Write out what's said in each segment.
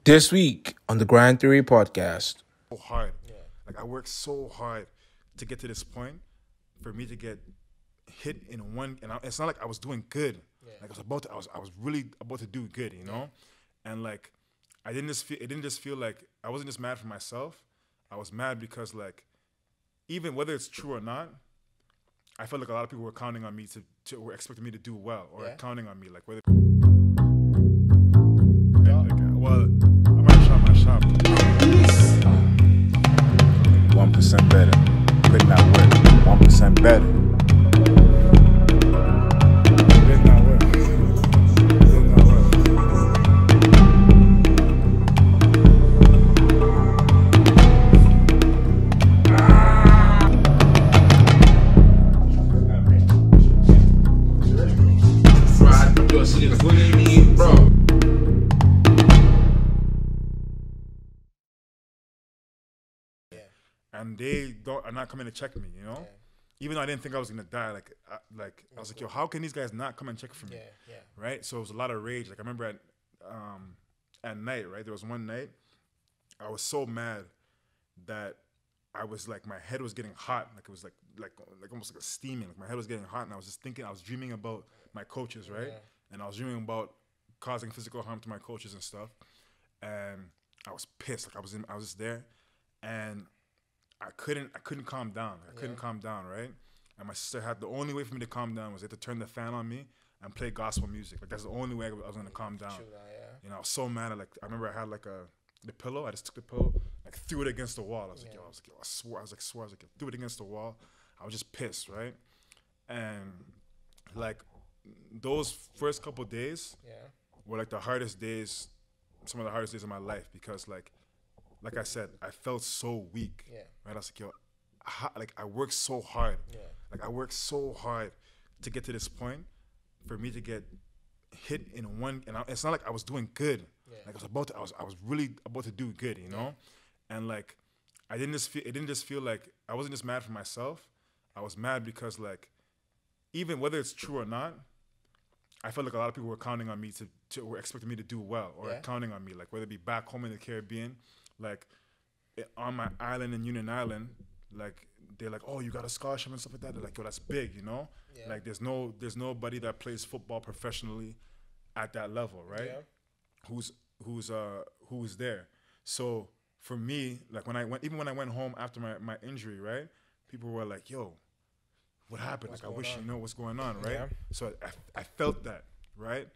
This week on the Grand Theory podcast. So hard. Yeah. Like I worked so hard to get to this point for me to get hit in one, and it's not like I was doing good. Yeah. Like I was really about to do good, you know? And like it didn't just feel like I wasn't just mad for myself. I was mad because like even whether it's true or not, I felt like a lot of people were counting on me were expecting me to do well, or counting on me, like whether. Well, I might shop my shop. 1% better. Could not work. 1% better. Did not work. Did not work. Bro. And they are not coming to check me, you know? Yeah. Even though I didn't think I was gonna die, I was like, yo, how can these guys not come and check for me? Yeah. Right? So it was a lot of rage. Like I remember at night, right? There was one night I was so mad that I was like, my head was getting hot. Like it was like almost like a steaming. Like my head was getting hot, and I was just thinking, I was dreaming about my coaches, right? Yeah. And I was dreaming about causing physical harm to my coaches and stuff. And I was pissed. Like I was just there, and I couldn't calm down. I couldn't calm down, right? And my sister the only way for me to calm down was they had to turn the fan on me and play gospel music. Like that's the only way I was gonna calm down. You know, I was so mad. I remember I had the pillow. I just took the pillow, like threw it against the wall. I was like, yo, I swore. I was like, threw it against the wall. I was just pissed, right? And like those first couple days were like the hardest days, some of the hardest days of my life, because like I said, I felt so weak. Yeah. Right? I was like, yo, I worked so hard. Yeah. Like I worked so hard to get to this point for me to get hit in one, and it's not like I was doing good. Yeah. Like I was really about to do good, you know? And like it didn't just feel like I wasn't just mad for myself. I was mad because like even whether it's true or not, I felt like a lot of people were counting on me were expecting me to do well, or counting on me, like whether it be back home in the Caribbean, like on my island in Union Island, like they're like, oh, you got a scholarship and stuff like that. They're like, yo, that's big, you know? Yeah. Like there's nobody that plays football professionally at that level, right? Yeah. Who's there. So for me, like when I went home after my injury, right? People were like, yo, what happened? Like I wish you know what's going on, right? Yeah. So I felt that, right?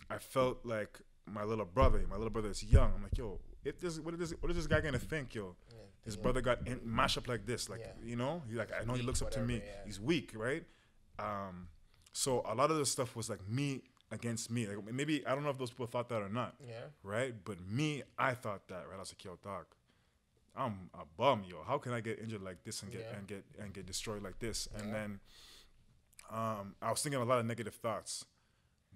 I felt like my little brother is young. I'm like, yo, what is this guy gonna think, yo? Yeah, his brother got mashed up like this, like you know, I know he looks up to me. Yeah. He's weak, right? So a lot of the stuff was like me against me. Like maybe I don't know if those people thought that or not, right? But me, I thought that, right? I was like, yo, dog, I'm a bum, yo. How can I get injured like this and get destroyed like this? And then I was thinking a lot of negative thoughts,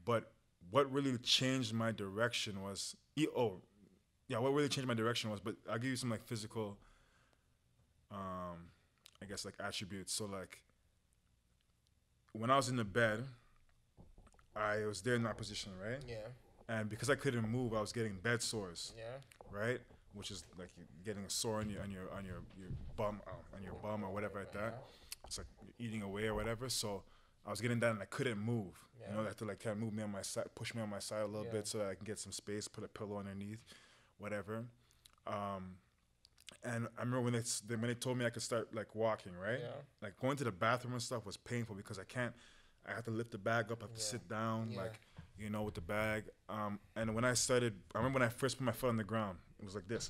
but what really changed my direction was what really changed my direction was, but I'll give you some like physical, I guess like attributes. So like when I was in the bed, I was there in that position, right? Yeah. And because I couldn't move, I was getting bed sores. Yeah. Right? Which is like getting a sore on your bum, or whatever like that. It's like eating away or whatever. So I was getting that and I couldn't move. Yeah. You know, I had to like kind of move me on my side, push me on my side a little bit so that I can get some space, put a pillow underneath, whatever. And I remember when they told me I could start like walking, right? Yeah. Like going to the bathroom and stuff was painful because I had to lift the bag up, I have to sit down, like, you know, with the bag. And when I remember when I first put my foot on the ground, it was like this.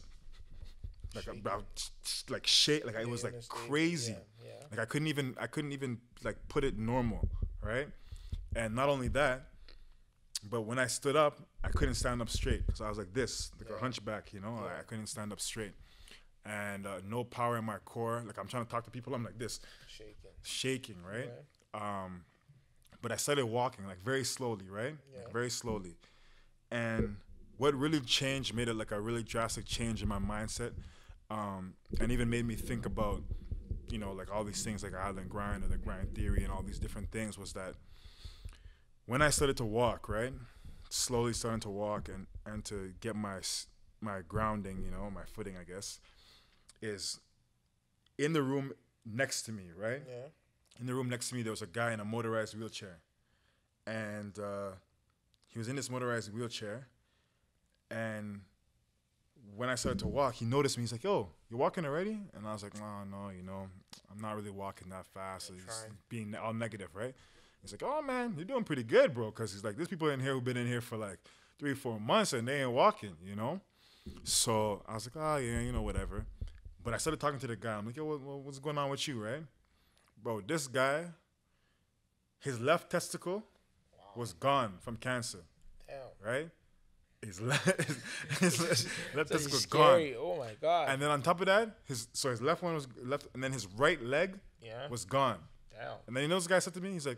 Like like shake, like it was like crazy. Yeah. Like I couldn't even like put it normal, right? And not only that, but when I stood up, I couldn't stand up straight. So I was like this, like a hunchback, you know? Like I couldn't stand up straight. And no power in my core. Like I'm trying to talk to people, I'm like this. Shaking, right? But I started walking like very slowly, right? Yeah. Like very slowly. And what really changed, made it like a really drastic change in my mindset, and even made me think about, you know, like all these things like island grind or the grind theory and all these different things, was that when I started to walk, right, slowly starting to walk and to get my my grounding, you know, my footing, I guess, is in the room next to me, right? Yeah. In the room next to me, there was a guy in a motorized wheelchair. And he was in this motorized wheelchair. And when I started to walk, he noticed me. He's like, yo, you walking already? And I was like, oh, no, you know, I'm not really walking that fast. So he's being all negative, right? He's like, oh, man, you're doing pretty good, bro. Because he's like, there's people in here who've been in here for like 3-4 months and they ain't walking, you know? So I was like, oh, yeah, you know, whatever. But I started talking to the guy. I'm like, yo, what's going on with you, right? Bro, this guy, his left testicle was gone from cancer. Damn. Right? His left testicle was scary. gone. Oh my God. And then on top of that, his left one was left, and then his right leg was gone. Damn. And then you know this guy said to me, he's like,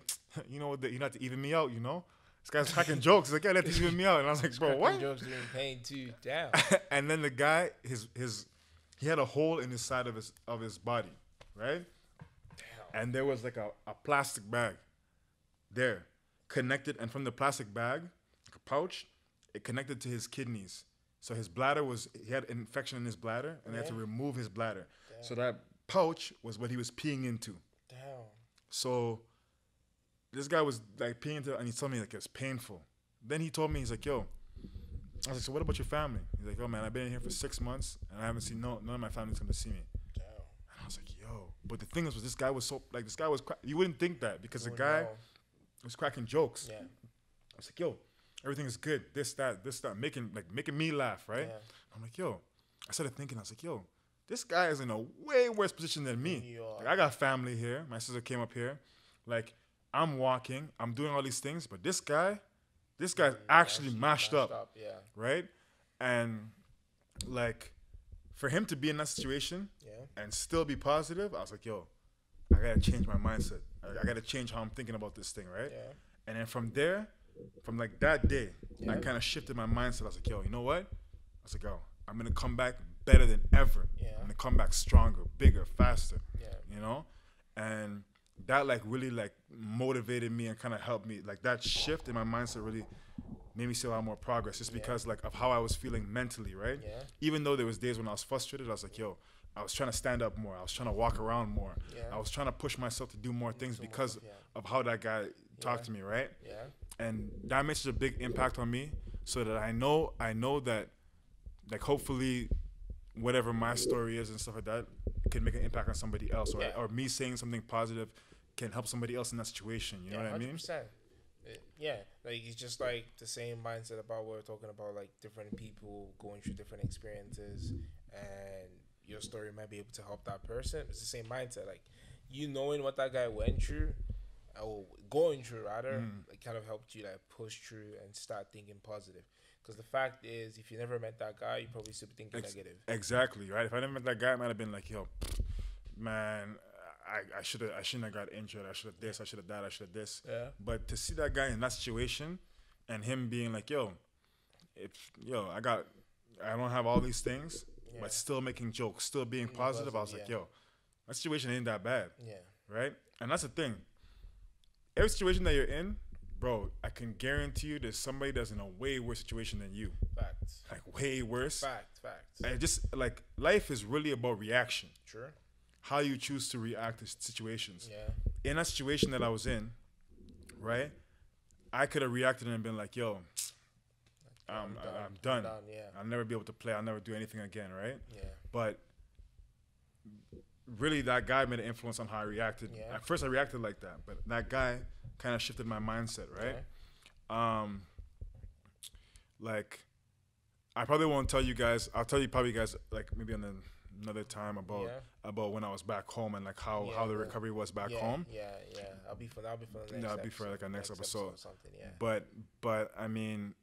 you know what, you have to even me out, you know? This guy's cracking jokes. He's like, yeah, you have to even me out. And I was like, bro, what? Jokes doing pain too. Damn. And then the guy, he had a hole in his side of his body, right? Damn. And there was like a plastic bag there connected, and from the plastic bag, like a pouch, it connected to his kidneys. So his bladder he had an infection in his bladder, and they had to remove his bladder. Damn. So that pouch was what he was peeing into. Damn. So this guy was like peeing into, and he told me like it's painful. Then he told me, he's like, yo, I was like, so what about your family? He's like, oh man, I've been in here for 6 months, and I haven't seen none of my family's come to see me. Damn. And I was like, yo. But the thing is, this guy was you wouldn't think that, because the guy was cracking jokes. Yeah. I was like, yo, everything is good. This, that, making me laugh, right? Yeah. I'm like, yo. I started thinking, I was like, yo, this guy is in a way worse position than me. Like, I got family here. My sister came up here. Like, I'm walking. I'm doing all these things. But this guy's actually mashed up. Yeah. Right? And, like, for him to be in that situation and still be positive, I was like, yo, I got to change my mindset. I got to change how I'm thinking about this thing, right? Yeah. And then from there, from like that day, I kind of shifted my mindset. I was like, yo, you know what? I was like, yo, I'm going to come back better than ever. Yeah. I'm going to come back stronger, bigger, faster, Yeah. you know? And that like really like motivated me and kind of helped me. Like that shift in my mindset really made me see a lot more progress, just because like of how I was feeling mentally, right? Yeah. Even though there was days when I was frustrated, I was like, yo, I was trying to stand up more. I was trying to walk around more. Yeah. I was trying to push myself to do more things because of how that guy talked to me, right? Yeah. And that made such a big impact on me, so that I know that, like, hopefully whatever my story is and stuff like that can make an impact on somebody else, or me saying something positive can help somebody else in that situation. You know what I mean? 100%. Yeah, like it's just like the same mindset about what we're talking about, like different people going through different experiences, and your story might be able to help that person. It's the same mindset, like you knowing what that guy went through, or going through rather, like kind of helped you like push through and start thinking positive. Because the fact is, if you never met that guy, you probably still be thinking negative. Exactly, right? If I never met that guy, I might have been like, yo, man, I shouldn't have got injured. I should have this. I should have that. I should have this. Yeah. But to see that guy in that situation, and him being like, yo, I don't have all these things, but still making jokes, still being positive. I was like, yo, that situation ain't that bad. Yeah. Right? And that's the thing. Every situation that you're in, bro, I can guarantee you there's somebody that's in a way worse situation than you. Facts. Like way worse. Facts. And just like life is really about reaction. Sure. How you choose to react to situations. Yeah. In that situation that I was in, right, I could have reacted and been like, yo, I'm done. Yeah. I'll never be able to play. I'll never do anything again, right? Yeah. But really, that guy made an influence on how I reacted. Yeah. At first, I reacted like that, but that guy kind of shifted my mindset, right? Yeah. Like, I probably won't tell you guys. I'll tell you probably guys like maybe another time about when I was back home and like how the recovery was back home. Yeah. I'll be for the next. That'll be for like our next episode. Or something. Yeah. But I mean,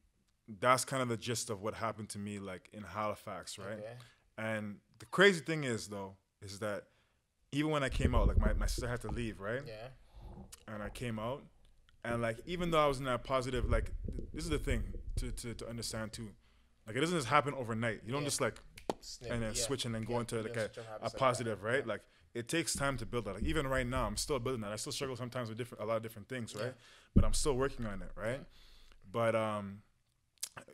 that's kind of the gist of what happened to me like in Halifax, right? Okay. And the crazy thing is that even when I came out, like my sister had to leave, right? Yeah. And I came out, and like even though I was in that positive, like this is the thing to understand too, like it doesn't just happen overnight. You don't just like and then switch and then go into like a positive, right? Yeah. Like it takes time to build that. Like even right now, I'm still building that. I still struggle sometimes with a lot of different things, right? But I'm still working on it, right? But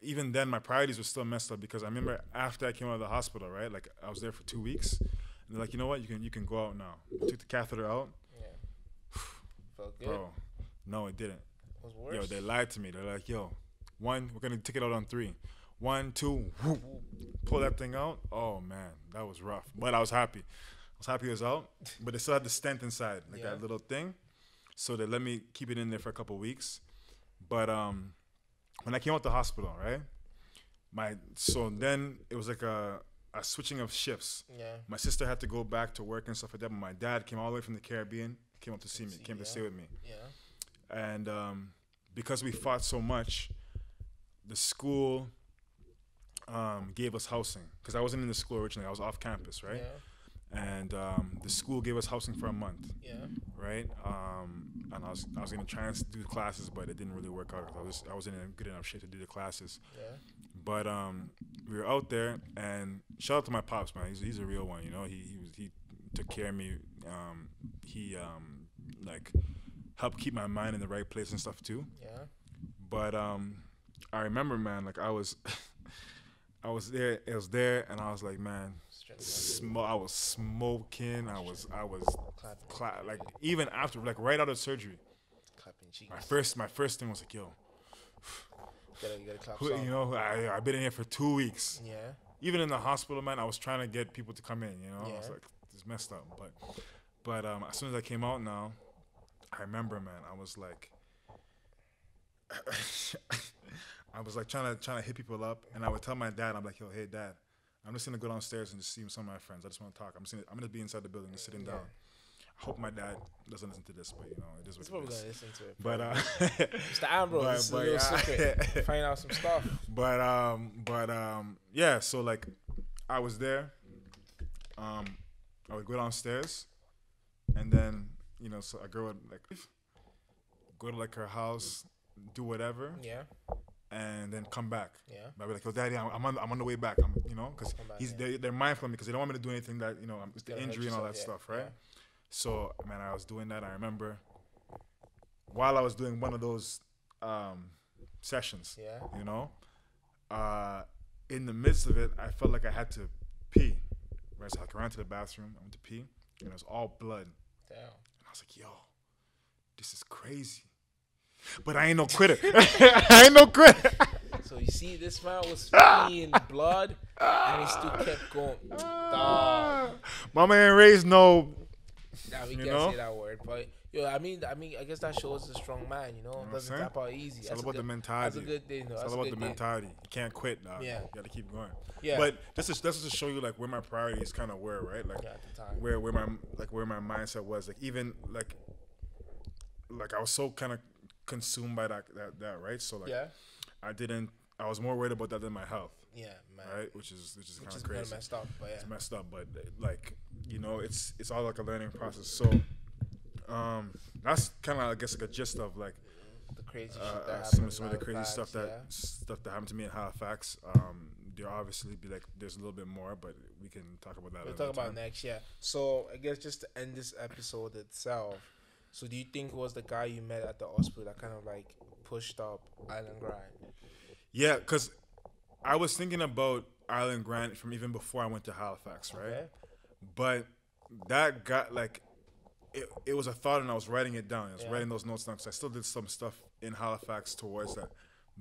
even then, my priorities were still messed up because I remember after I came out of the hospital, right? Like I was there for 2 weeks, and they're like, you know what, you can go out now. Took the catheter out. Yeah. Felt good. Bro, no, it didn't. It was worse. Yo, they lied to me. They're like, yo, 1, we're gonna take it out on 3. 1, 2, whoop, pull that thing out. Oh man, that was rough. But I was happy. I was happy it was out. But they still had the stent inside, like that little thing. So they let me keep it in there for a couple of weeks. But when I came out the hospital, right? So then it was like a switching of shifts. Yeah. My sister had to go back to work and stuff like that. But my dad came all the way from the Caribbean, came up to see me, came to stay with me. Yeah. And because we fought so much, the school gave us housing because I wasn't in the school originally. I was off campus, right? Yeah. And the school gave us housing for a month. Yeah. Right. And I was gonna try and do classes, but it didn't really work out because I wasn't in good enough shape to do the classes. Yeah. But we were out there, and shout out to my pops, man. He's a real one, you know. He took care of me. He like helped keep my mind in the right place and stuff too. Yeah. But I remember, man, like I was there. It was there, and I was like, man, I was smoking. I was like even after, like right out of surgery. Clapping cheeks. My first thing was like, yo, you gotta clap you know, I've been in here for 2 weeks. Yeah. Even in the hospital, man, I was trying to get people to come in. You know, I was like, it's messed up. But as soon as I came out now, I remember, man, I was like. I was like trying to hit people up, and I would tell my dad, I'm like, yo, hey dad, I'm just gonna go downstairs and just see some of my friends. I just want to talk. I'm gonna be inside the building, just sitting down. I hope my dad doesn't listen to this, but you know, it is what it is. Gonna listen to it. But Mr. Ambrose, this is a little secret. Find out some stuff. But yeah. So like, I was there. I would go downstairs, and then you know, so a girl would like go to like her house, do whatever. Yeah. And then come back. Yeah. I'd be like, yo, daddy, I'm on the way back. You know, because they're mindful of me because they don't want me to do anything that, you know, it's the injury and all that stuff, right? Yeah. So, man, I was doing that. I remember while I was doing one of those sessions, you know, in the midst of it, I felt like I had to pee. Right? So I ran to the bathroom. I went to pee, and it was all blood. Damn. And I was like, yo, this is crazy. But I ain't no quitter. I ain't no quitter. So you see, this man was peeing blood, and he still kept going. Mama ain't raised no. Nah, we can't say that word, but yo, I mean, I guess that shows a strong man. You know, doesn't tap out easy. It's all about the mentality. That's a good thing. It's all about the mentality. You can't quit, dog. Yeah, you gotta keep going. Yeah. But this is to show you like where my priorities kind of were, right? Like at the time. where my mindset was. Like even like I was so kind of consumed by that right. So like I was more worried about that than my health. Yeah, man. Right, which is kind of crazy. Messed up, but it's messed up, but like you know, it's all like a learning process. So that's kind of I guess like a gist of like the crazy shit that happened. Some of the crazy stuff that happened to me in Halifax. There obviously be like there's a little bit more, but we can talk about that. We'll talk about next, yeah. So I guess just to end this episode itself. So do you think it was the guy you met at the hospital that kind of like pushed up Island Grind? Yeah, because I was thinking about Island Grind from even before I went to Halifax, right? Okay. But that got like, it was a thought and I was writing it down. I was writing those notes down because I still did some stuff in Halifax towards that.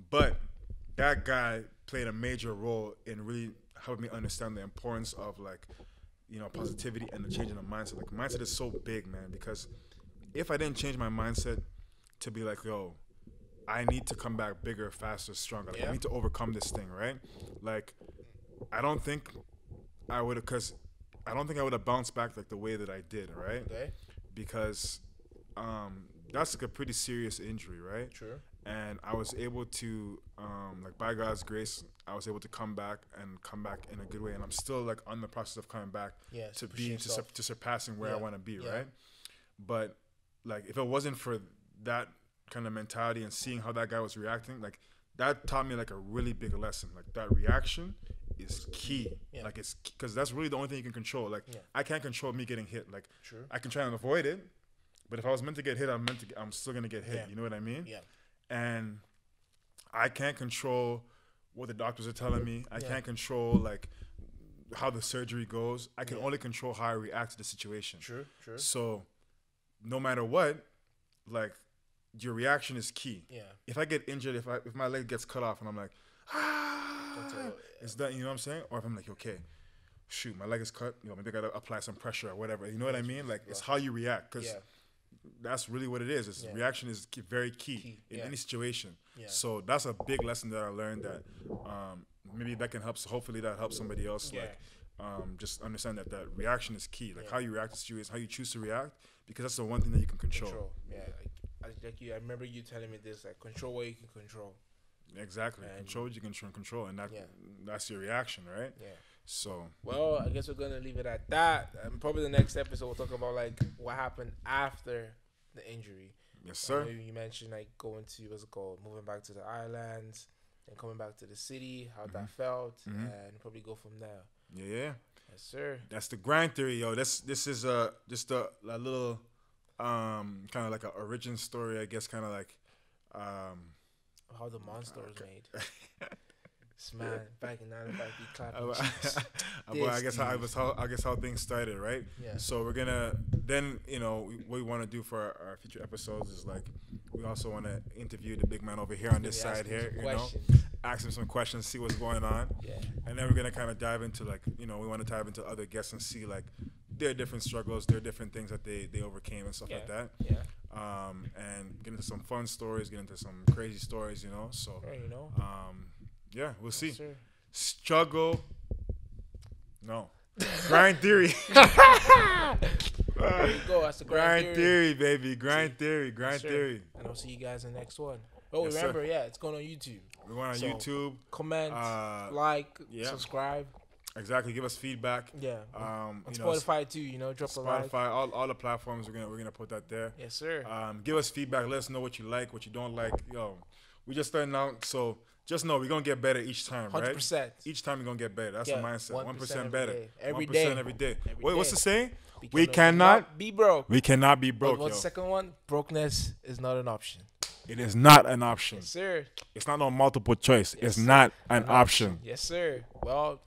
But that guy played a major role in really helping me understand the importance of like, you know, positivity and the change in the mindset. Like mindset is so big, man, because if I didn't change my mindset to be like, yo, I need to come back bigger, faster, stronger. Like, I need to overcome this thing, right? Like, I don't think I would have bounced back like the way that I did, right? Okay. Because that's like a pretty serious injury, right? Sure. And I was able to, like by God's grace, I was able to come back in a good way. And I'm still like on the process of coming back to surpassing where I want to be, right? But like if it wasn't for that kind of mentality and seeing how that guy was reacting, like that taught me like a really big lesson. Like that reaction is key. Yeah. Like it's because that's really the only thing you can control. Like I can't control me getting hit. Like I can try and avoid it, but if I was meant to get hit, I'm still gonna get hit. You know what I mean? Yeah. And I can't control what the doctors are telling me. I can't control like how the surgery goes. I can only control how I react to the situation. True. So no matter what, like your reaction is key. Yeah. If I get injured, if my leg gets cut off and I'm like, it's done, you know what I'm saying? Or if I'm like, okay, shoot, my leg is cut, maybe I gotta apply some pressure or whatever. You know what I mean? Like it's how you react, because that's really what it is. It's reaction is very key in any situation. Yeah. So that's a big lesson that I learned, that maybe that can help. Hopefully that helps somebody else. Like just understand that reaction is key. Like how you react to situations, how you choose to react, because that's the one thing that you can control. Yeah. Like you, I remember you telling me this, like control what you can control. Exactly. And control what you can control, and that's your reaction, right? Yeah. So, well, I guess we're gonna leave it at that. Probably the next episode we'll talk about like what happened after the injury. Yes, sir. You mentioned like going to moving back to the islands and coming back to the city, how that felt, and probably go from there. Yeah. Yes, sir. That's the grind theory, yo. This is just a little kind of like an origin story, I guess, kind of like how the monster was made. This man back in 95, he clapping cheeks. Well, I guess how things started, right? Yeah. So we're gonna then, what we want to do for our future episodes is like we also want to interview the big man over here on this side here, ask him some questions, see what's going on. Yeah. And then we're gonna kind of dive into like, we want to dive into other guests and see like their different struggles, their different things that they overcame and stuff like that. Yeah. And get into some fun stories, get into some crazy stories, So yeah, we'll see. Sure. Struggle. No. Grind theory. There you go. That's the grind theory, baby. Grind theory. And I'll see you guys in the next one. Oh, remember, it's going on YouTube. We're going on YouTube. Comment, like, subscribe. Exactly. Give us feedback. Yeah. On Spotify too. Drop a like. Spotify, all the platforms. We're gonna put that there. Yes, sir. Give us feedback. Let us know what you like, what you don't like. We just starting out, so just know we're gonna get better each time, right? 100%. Each time we're gonna get better. That's the mindset. 1% better. Every 1% day. every day. What's the saying? We cannot be broke. We cannot be broke. What's the second one? Brokenness is not an option. It is not an option. Yes, sir. It's not no multiple choice. It's not an option. Yes, sir. Well,